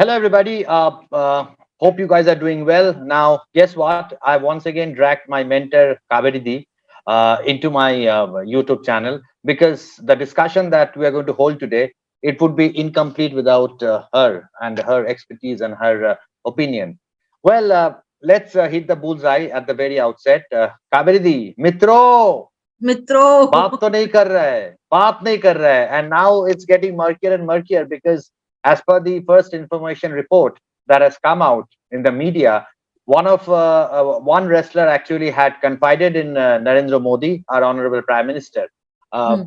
Hello, everybody. Hope you guys are doing well. Now, guess what? I once again dragged my mentor Kaveridi into my YouTube channel because the discussion that we are going to hold today, it would be incomplete without her and her expertise and her opinion. Well, let's hit the bullseye at the very outset. Kaveridi, mitro, मित्रों. बात तो नहीं कर रहा है, बात नहीं कर रहा है, and now it's getting murkier and murkier because as per the first information report that has come out in the media, one wrestler actually had confided in Narendra Modi, our honorable prime minister, a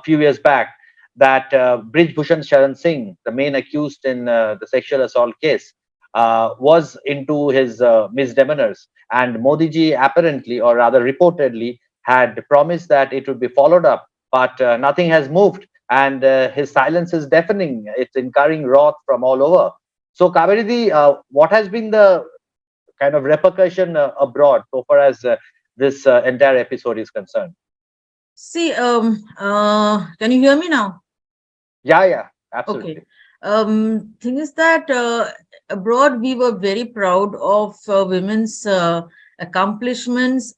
few years back, that Brij Bhushan Sharan Singh, the main accused in the sexual assault case, was into his misdemeanors, and Modiji apparently, or rather reportedly, had promised that it would be followed up, but nothing has moved, and his silence is deafening. It's incurring wrath from all over. So, Kaveridi, what has been the kind of repercussion abroad so far as this entire episode is concerned? See, can you hear me now? Yeah, yeah, Okay. absolutely. Thing is that abroad we were very proud of women's accomplishments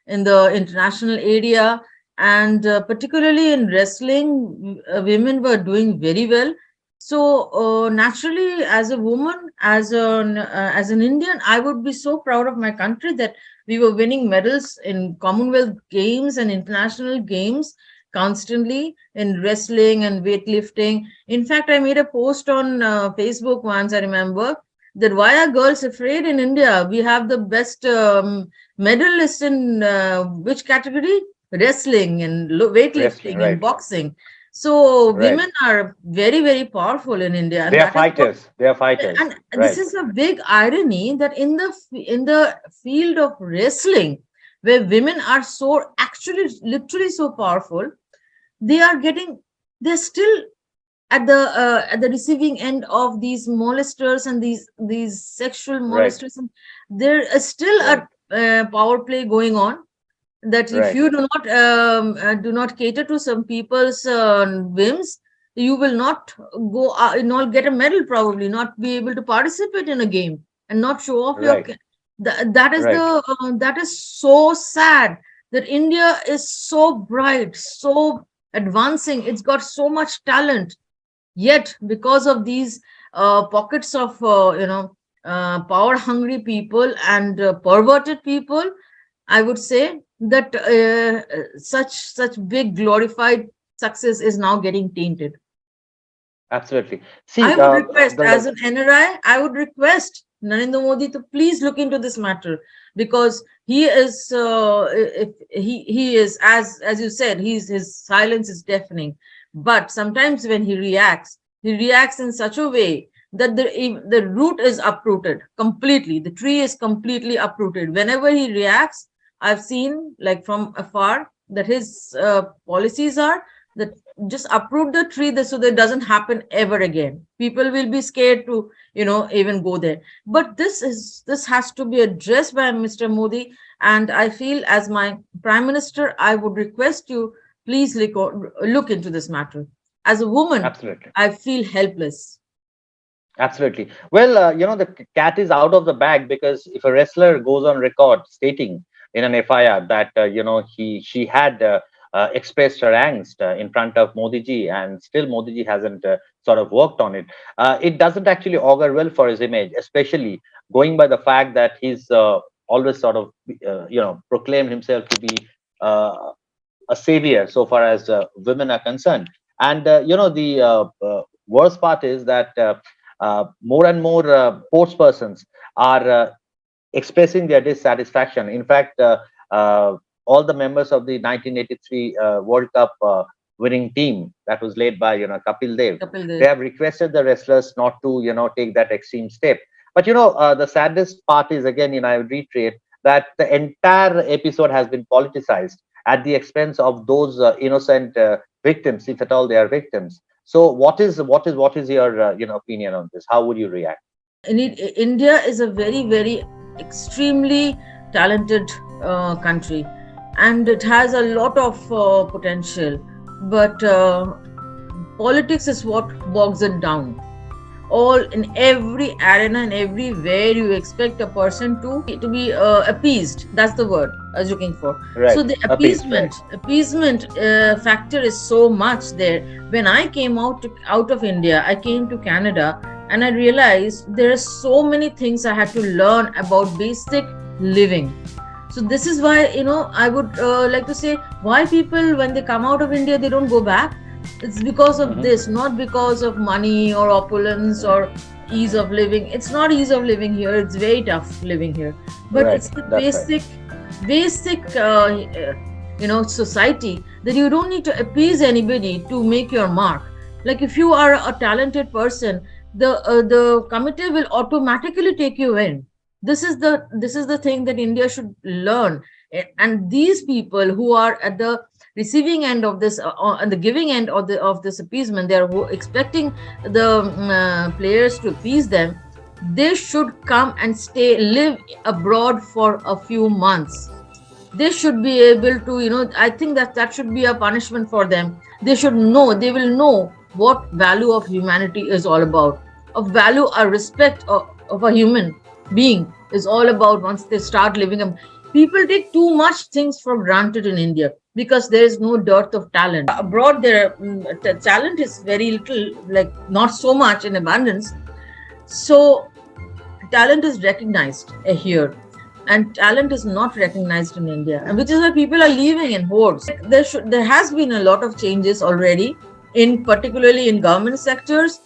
in the international area, and particularly in wrestling, women were doing very well. So naturally, as a woman, as an Indian, I would be so proud of my country that we were winning medals in Commonwealth Games and international games constantly in wrestling and weightlifting. In fact, I made a post on Facebook once, I remember, that why are girls afraid in India? We have the best medalists in which category? Wrestling and Wrestling, weightlifting and right, boxing. So right. women are very, very powerful in India, They and are that is what. fighters. They are fighters, And this right, is a big irony that in the field of wrestling, where women are so actually literally so powerful, they are getting they're still at the receiving end of these molesters and these sexual right, molesters, and there is still right, a power play going on, that if right, you do not cater to some people's whims, you will not go not get a medal, probably not be able to participate in a game and not show off your right, right. that is so sad, that India is so bright, so advancing, it's got so much talent, yet because of these pockets of power hungry people and perverted people, I would say that such big glorified success is now getting tainted. Absolutely. I See, would request, as the an NRI, I would request Narendra Modi to please look into this matter, because he is, if he is, as you said, his silence is deafening. But sometimes when he reacts in such a way that the root is uprooted completely. The tree is completely uprooted. Whenever he reacts, I've seen, like from afar, that his policies are that just uproot the tree so that it doesn't happen ever again. People will be scared to even go there. But this has to be addressed by Mr. Modi, and I feel, as my prime minister, I would request you, please look into this matter. As a woman, absolutely. I feel helpless. Absolutely. Well, the cat is out of the bag because if a wrestler goes on record stating in an FIR that she had expressed her angst in front of Modiji, and still Modiji hasn't sort of worked on it, it doesn't actually augur well for his image, especially going by the fact that he's always sort of proclaimed himself to be uh, a savior so far as women are concerned. And the worst part is that more and more sports persons are expressing their dissatisfaction. In fact, all the members of the 1983 World Cup winning team that was led by Kapil Dev, Kapil they Dev. have requested the wrestlers not to take that extreme step. But the saddest part is, again, I would reiterate that the entire episode has been politicized at the expense of those innocent victims, if at all they are victims. So, what is your opinion on this? How would you react? India is a very, very extremely talented country, and it has a lot of potential. But politics is what bogs it down. all in every arena and everywhere you expect a person to be appeased. That's the word I was looking for. So Right. the Appeased, right. appeasement factor is so much there. When I came out of India, I came to Canada, and I realized there are so many things I had to learn about basic living. So this is why, I would like to say, why people, when they come out of India, they don't go back. It's because of this, not because of money or opulence or ease of living. It's not ease of living here. It's very tough living here. But Right. it's the That's right. basic, society, that you don't need to appease anybody to make your mark. Like if you are a talented person, the committee will automatically take you in. This is the thing that India should learn. And these people who are at the receiving end of this, and the giving end of this appeasement, they are expecting the players to appease them. They should come and live abroad for a few months. They should be able to, I think that should be a punishment for them. They will know what value of humanity is all about. A value, a respect of a human being is all about. Once they start living, people take too much things for granted in India because there is no dearth of talent. Abroad, the talent is very little, like not so much in abundance. So talent is recognized here, and talent is not recognized in India, and which is why people are leaving in hordes. There has been a lot of changes already, in particularly in government sectors.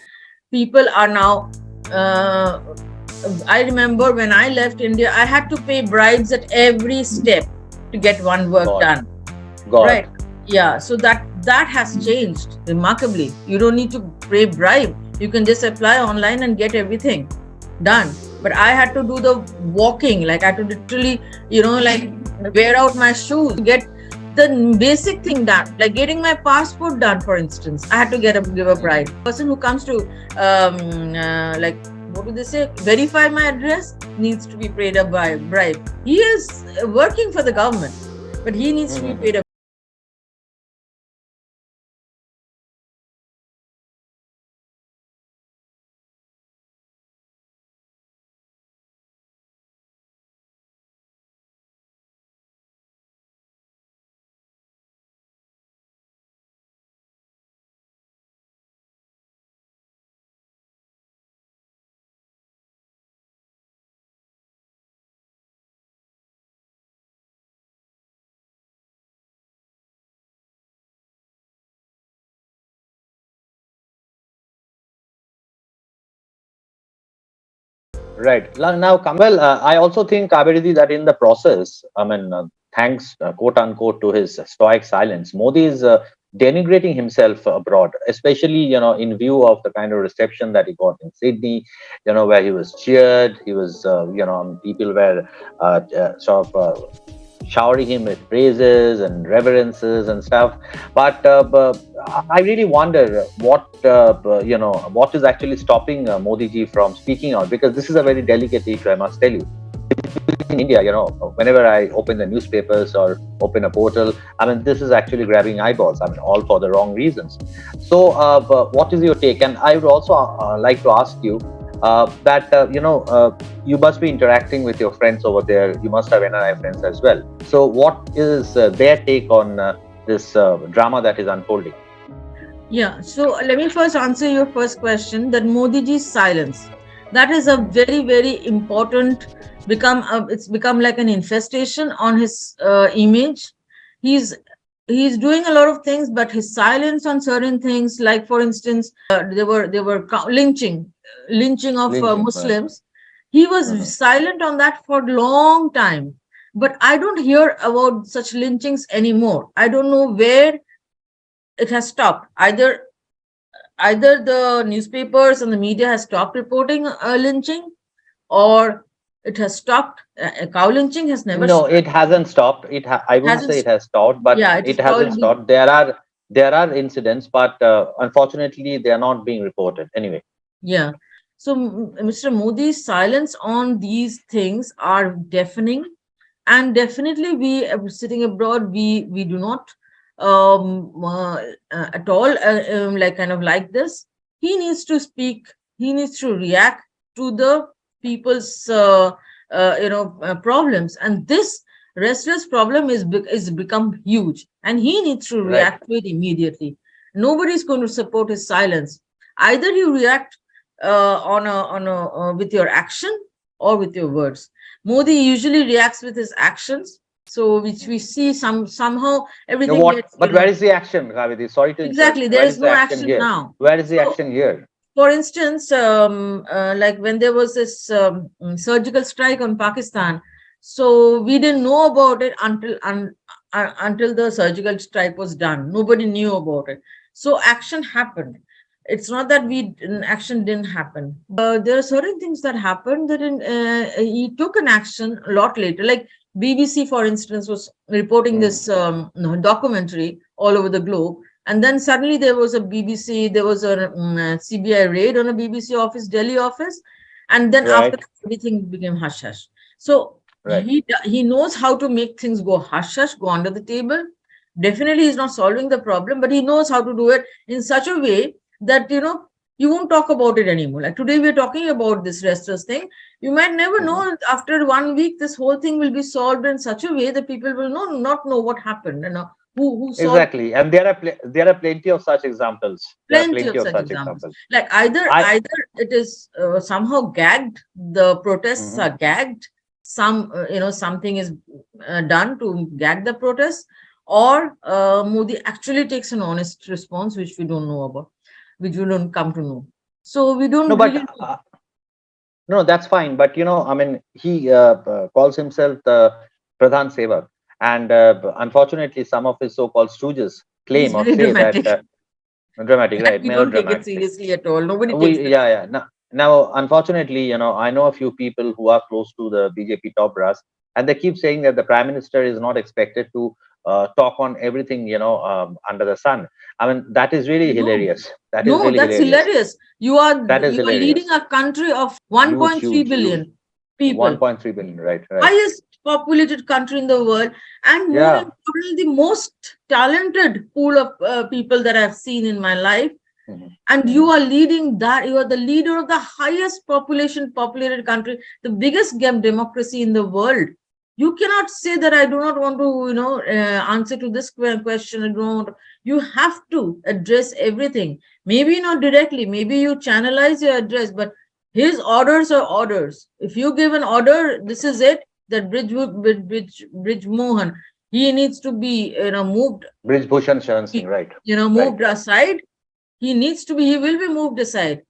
People are now. I remember when I left India, I had to pay bribes at every step to get one work done. Right? Yeah. So that has changed remarkably. You don't need to pay bribe. You can just apply online and get everything done. But I had to do the walking, like I had to literally, like wear out my shoes, get the basic thing done, like getting my passport done, for instance. I had to give a bribe. Person who comes to, like, what do they say? Verify my address needs to be paid a bribe. He is working for the government, but he needs to be paid a Right. Now, Kamal, I also think, Abhiridi, that in the process, I mean, thanks, quote unquote, to his stoic silence, Modi is denigrating himself abroad, especially, in view of the kind of reception that he got in Sydney, where he was cheered. He was, people were sort of showering him with praises and reverences and stuff. But I really wonder what is actually stopping Modi ji from speaking out, because this is a very delicate issue, I must tell you. In India, whenever I open the newspapers or open a portal, I mean, this is actually grabbing eyeballs. I mean, all for the wrong reasons. So, what is your take? And I would also like to ask you that you must be interacting with your friends over there. You must have NRI friends as well. So, what is their take on this drama that is unfolding? Yeah, so let me first answer your first question, that Modiji's silence. That is a very, very important, it's become like an infestation on his image. He's doing a lot of things, but his silence on certain things, like for instance, they were lynching of Muslims. He was silent on that for a long time. But I don't hear about such lynchings anymore. I don't know where it has stopped. Either the newspapers and the media has stopped reporting lynching, or it has stopped. Cow lynching has never No, stopped. it hasn't stopped. I wouldn't Hasn't say it has stopped, but Yeah, it is it hasn't probably. stopped. There are incidents, but unfortunately, they are not being reported anyway. Yeah. So Mr. Modi's silence on these things are deafening, and definitely we sitting abroad, we do not at all like kind of like this. He needs to speak. he needs to react to the people's problems, and this restless problem is become huge, and he needs to Right. react to it immediately. Nobody's going to support his silence. Either you react with your action or with your words. Modi usually reacts with his actions, so which we see somehow Now everything what? gets, But where is the action, Kaveri? Sorry to interrupt. exactly, there Where is is the no action action here? now. Where is the So, action here? for instance, like when there was this surgical strike on Pakistan, so we didn't know about it until the surgical strike was done. Nobody knew about it. So action happened. It's not that action didn't happen. There are certain things that happened that he took an action a lot later. Like BBC, for instance, was reporting this documentary all over the globe, and then suddenly there was a BBC, there was a CBI raid on a BBC office, Delhi office. And then after Right. that, everything became hush hush. So Right. he knows how to make things go hush hush, go under the table. Definitely, he's not solving the problem, but he knows how to do it in such a way that, you won't talk about it anymore. Like today, we're talking about this restless thing. You might never Mhm. know, after 1 week, this whole thing will be solved in such a way that people will not know what happened, who solved. Exactly. And there are plenty of such examples. There are Plenty of plenty of such such examples. examples. Like either I. either it is somehow gagged, the protests Mhm. are gagged, something is done to gag the protests, or Modi actually takes an honest response, which we don't know about, which we don't come to know. So we No, don't but really know. no, that's fine. But I mean, he calls himself the Pradhan Sevak, and unfortunately, some of his so-called stooges He's claim or very say that dramatic, dramatic, and right? we don't take it Melodramatic. seriously at all. Nobody takes We it. Yeah, yeah. Now, unfortunately, I know a few people who are close to the BJP top brass, and they keep saying that the prime minister is not expected to talk on everything, under the sun. I mean, that is really No, hilarious. That is no, really that's hilarious. hilarious. You are That is you are leading hilarious. a country of Huge, 1.3 huge, huge. billion people, 1.3 billion. Right, right. highest populated country in the world, and more Yeah. importantly, the most talented pool of people that I've seen in my life. Mhm, And you mhm. are leading that. You are the leader of the highest populated country, the biggest democracy in the world. You cannot say that I do not want to, answer to this question. I don't. You have to address everything. Maybe not directly. Maybe you channelize your address, but his orders are orders. If you give an order, this is it. That Bridge Mohan, he needs to be, moved, Brij Bhushan Sharan Singh. Right, right. moved aside. He will be moved aside.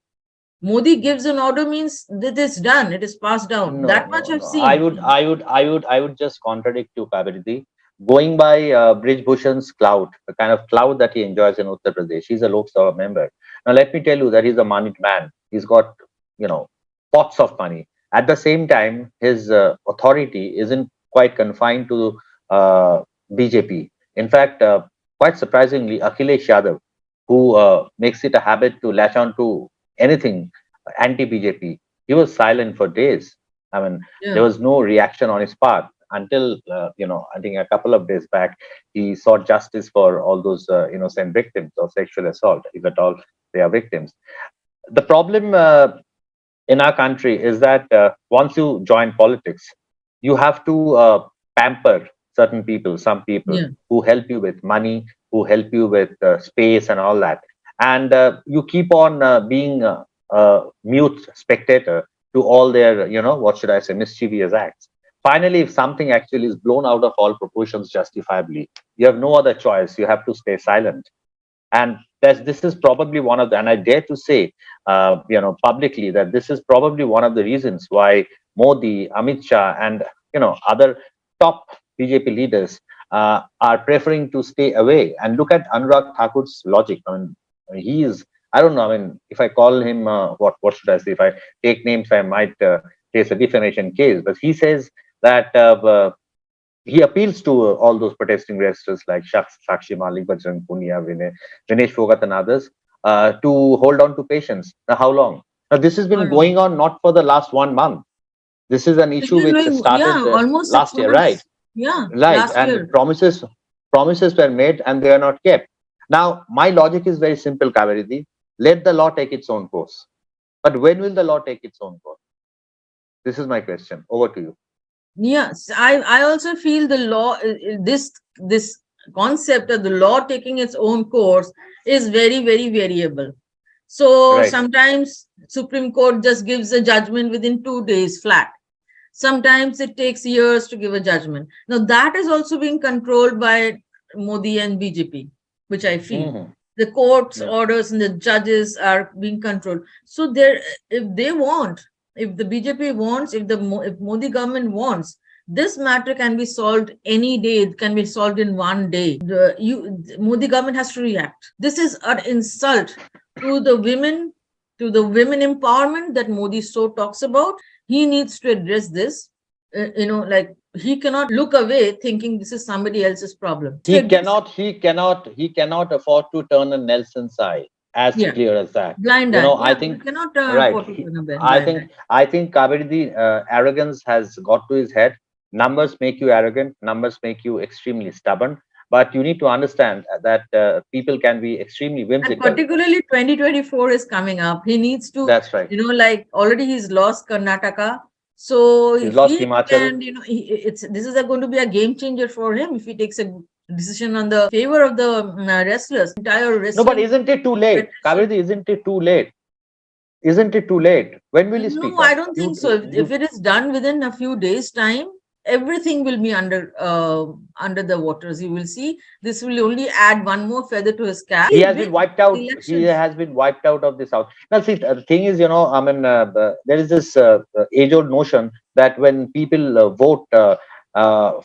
Modi gives an order means that it's done, it is passed down. No, That much no, I've no. I seen. would, I would, I would, I would just contradict you, Kaveri. Going by Brij Bhushan's clout, the kind of clout that he enjoys in Uttar Pradesh, he's a Lok Sabha member. Now, let me tell you that he's a moneyed man. He's got, you know, pots of money. At the same time, his authority isn't quite confined to BJP. In fact, quite surprisingly, Akhilesh Yadav, who makes it a habit to latch on to anything anti-BJP, he was silent for days. I mean, there Yeah. was no reaction on his part until I think a couple of days back he sought justice for all those innocent victims of sexual assault, if at all they are victims. The problem in our country is that once you join politics, you have to pamper certain people, some people Yeah. who help you with money, who help you with space and all that, and you keep on being a mute spectator to all their, what should I say, mischievous acts. Finally, if something actually is blown out of all proportions justifiably, you have no other choice. You have to stay silent. And this is probably one of the, and I dare to say, publicly, that this is probably one of the reasons why Modi, Amit Shah, and other top BJP leaders are preferring to stay away. And look at Anurag Thakur's logic. I mean, he is. I don't know. I mean, if I call him, what should I say? If I take names, I might face a defamation case. But he says that he appeals to all those protesting wrestlers like Sakshi Malik, Bajrang Punia, Vinesh Phogat, and others to hold on to patience. Now, how long? Now, this has How been long? going on not for the last 1 month. This is an It's issue been which doing, yeah, started almost six last year, right? months. Yeah, Right, last and year. promises were made and they are not kept. Now, my logic is very simple, Kaveridi. Let the law take its own course. But when will the law take its own course? This is my question. Over to you. Yes, I also feel the law, this concept of the law taking its own course is very, very variable. So Right. sometimes Supreme Court just gives a judgment within 2 days flat. Sometimes it takes years to give a judgment. Now that is also being controlled by Modi and BJP, which I feel. Mhm. The court's Yeah. orders and the judges are being controlled. So there, if they want, if the BJP wants, if Modi government wants, this matter can be solved any day. It can be solved in one day. Modi government has to react. This is an insult to the women, to the women empowerment that Modi so talks about. He needs to address this. Like he cannot look away thinking this is somebody else's problem. He cannot afford to turn a Nelson's eye. As Yeah, clear as that. blind eye. I Yeah, you think, cannot right. afford to turn a blind eye. I think Kaveri, arrogance has got to his head. Numbers make you arrogant. Numbers make you extremely stubborn. But you need to understand that people can be extremely And whimsical. particularly 2024 is coming up. He needs to, That's right. like already he's lost Karnataka. So He's if lost he Himachal. can, this is going to be a game changer for him if he takes a decision on the favor of the wrestlers. Entire No, but wrestling isn't it too late? federation. Kaveri, isn't it too late? Isn't it too late? When will he speak No, up? I don't think so. If You it is done within a few days' time, everything will be under the waters. You will see this will only add one more feather to his cap. he He'll has win been wiped out. He elections. has been wiped out of this house. Now, see, the thing is, I mean, there is this age-old notion that when people vote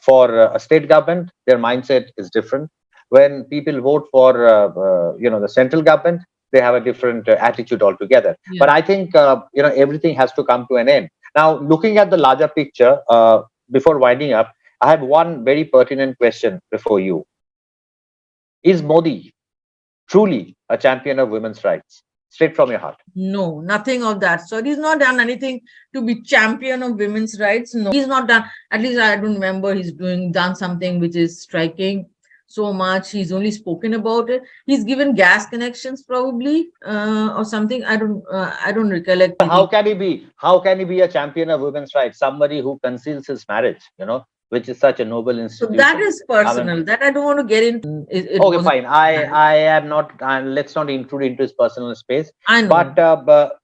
for a state government, their mindset is different. When people vote for, the central government, they have a different attitude altogether. Yeah. But I think, everything has to come to an end. Now, looking at the larger picture, before winding up, I have one very pertinent question before you. Is Modi truly a champion of women's rights? Straight from your heart. No, nothing of that. So he's not done anything to be champion of women's rights. No, he's not done. At least I don't remember he's done something which is striking so much. He's only spoken about it. He's given gas connections probably or something. I don't recollect. How can he be? How can he be a champion of women's rights? Somebody who conceals his marriage, which is such a noble So institution. that is I mean, personal. That I don't want to get into. It okay, wasn't fine. I am not. Let's not intrude into his personal space. I know.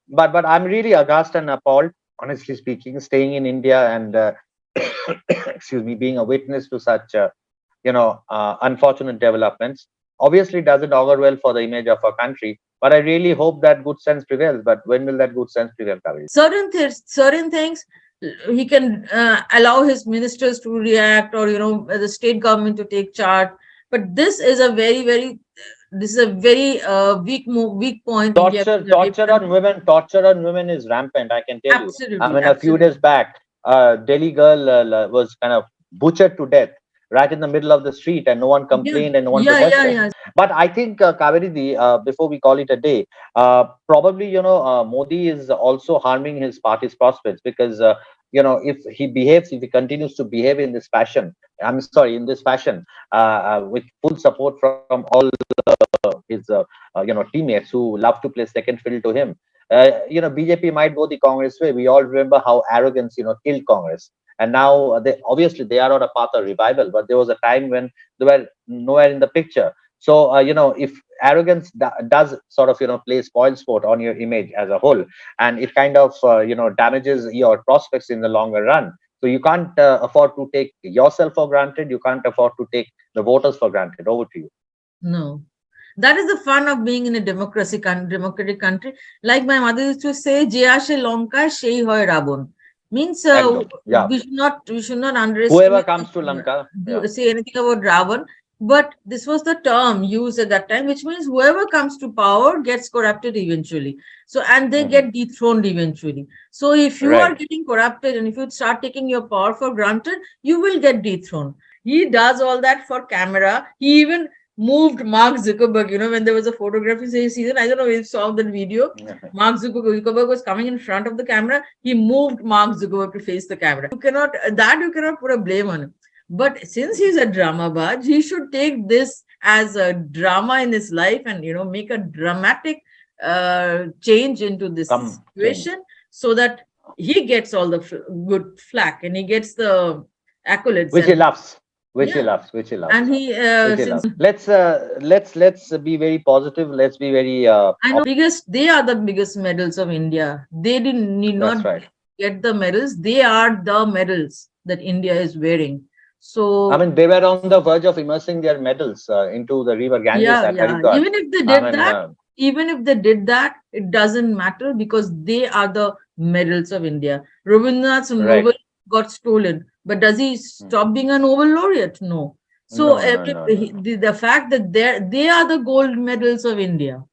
But I'm really aghast and appalled, honestly speaking, staying in India and excuse me, being a witness to such unfortunate developments. Obviously, doesn't augur well for the image of our country. But I really hope that good sense prevails. But when will that good sense prevail, Kaveri? Certain things he can allow his ministers to react, or the state government to take charge. But this is a very weak point. Torture on women is rampant. I can tell you. I mean, a few Absolutely. days back, a Delhi girl was kind of butchered to death right in the middle of the street, and no one complained and no one protested. But I think, Kaveri, before we call it a day, probably Modi is also harming his party's prospects because if he continues to behave in this fashion, with full support from all his teammates who love to play second fiddle to him. BJP might go the Congress way. We all remember how arrogance killed Congress, and now they are on a path of revival. But there was a time when they were nowhere in the picture. So if arrogance does sort of play spoil sport on your image as a whole, and it kind of damages your prospects in the longer run. So you can't afford to take yourself for granted. You can't afford to take the voters for granted. Over to you. No. That is the fun of being in a democratic country. Like my mother used to say, "Je ashe Lanka, shei hoy Rabon." Means Yeah. we should not underestimate Whoever comes to Lanka, say anything about Ravan. But this was the term used at that time, which means whoever comes to power gets corrupted eventually. So, and they get dethroned eventually. So if you are getting corrupted and if you start taking your power for granted, you will get dethroned. He does all that for camera. He even moved Mark Zuckerberg, when there was a photography season, I don't know if you saw that video. Mark Zuckerberg was coming in front of the camera. He moved Mark Zuckerberg to face the camera. You cannot put a blame on him. But since he's a drama baj, he should take this as a drama in his life and make a dramatic change into this Come situation, so that he gets all the good flack and he gets the accolades, which he and loves, which he yeah, loves, which he loves, and he which he since loves. Let's be very positive. Let's be very I know they are the biggest medals of India. They didn't need that's not right. get the medals. They are the medals that India is wearing. I So mean, they were on the verge of immersing their medals into the river Ganges yeah, at yeah. Haridwar. I mean, Even if they did that, it doesn't matter because they are the medals of India. Rabindranath's right. Nobel got stolen, but does he stop being a Nobel laureate? No. So No, no, no, no, no. the fact that they are the gold medals of India.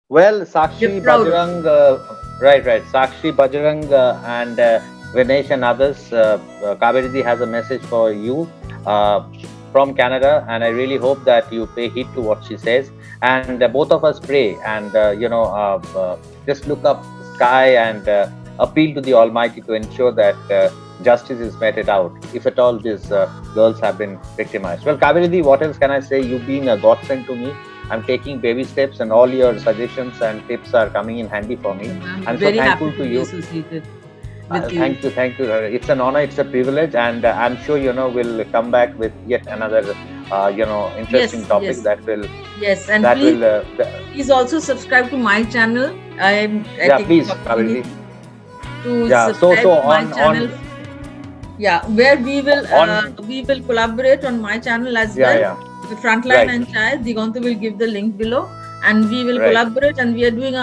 Well, We're Sakshi, proud of Bajrang, right, right. Sakshi, Bajrang, and Vinesh and others. Kaveridi has a message for you from Canada, and I really hope that you pay heed to what she says. And both of us pray, and just look up the sky and appeal to the Almighty to ensure that justice is meted out. If at all these girls have been victimized. Well, Kaveridi, what else can I say? You've been a godsend to me. I'm taking baby steps, and all your suggestions and tips are coming in handy for me. I'm so very thankful happy to to be you. associated with you. Thank you. It's an honor, it's a privilege, and I'm sure we'll come back with yet another interesting topic that will And that please, will please also subscribe to my channel. I yeah, take please, the opportunity Kaveridi. to Yeah, so subscribe to my on channel. Yeah, where we will collaborate on my channel as yeah, well. yeah, The Frontline right, and Child, Diganta will give the link below, and we will right. collaborate. And we are doing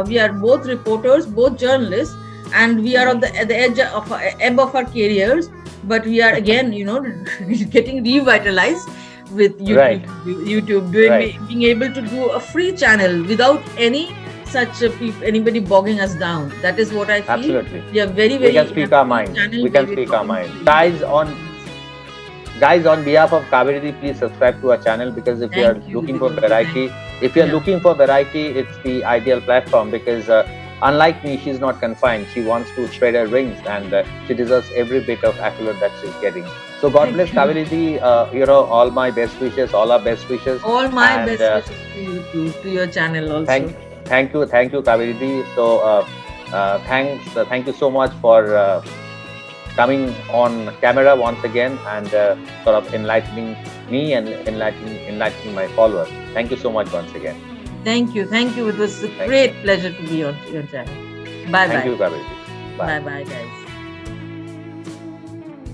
we are both reporters, both journalists, and we are at the ebb of our careers. But we are again, getting revitalized with YouTube. Right. YouTube Right. being able to do a free channel without any such anybody bogging us down. That is what I feel. Absolutely. We are very, We can speak our mind. We can speak our mind. Guys, on behalf of Kaveridi, please subscribe to our channel, because if you are looking for variety, it's the ideal platform, because unlike me, she's not confined. She wants to spread her wings, and she deserves every bit of accolade that she's getting. So God bless Kaveridi. All my best wishes, all our best wishes. All my best wishes to you too, to your channel also. Thank you, Kaveridi. So thank you so much for coming on camera once again, and sort of enlightening me and enlightening my followers. Thank you so much once again. Thank you. It was a great pleasure to be on your channel. Bye bye. Thank you, Kaveridi. Bye bye, guys.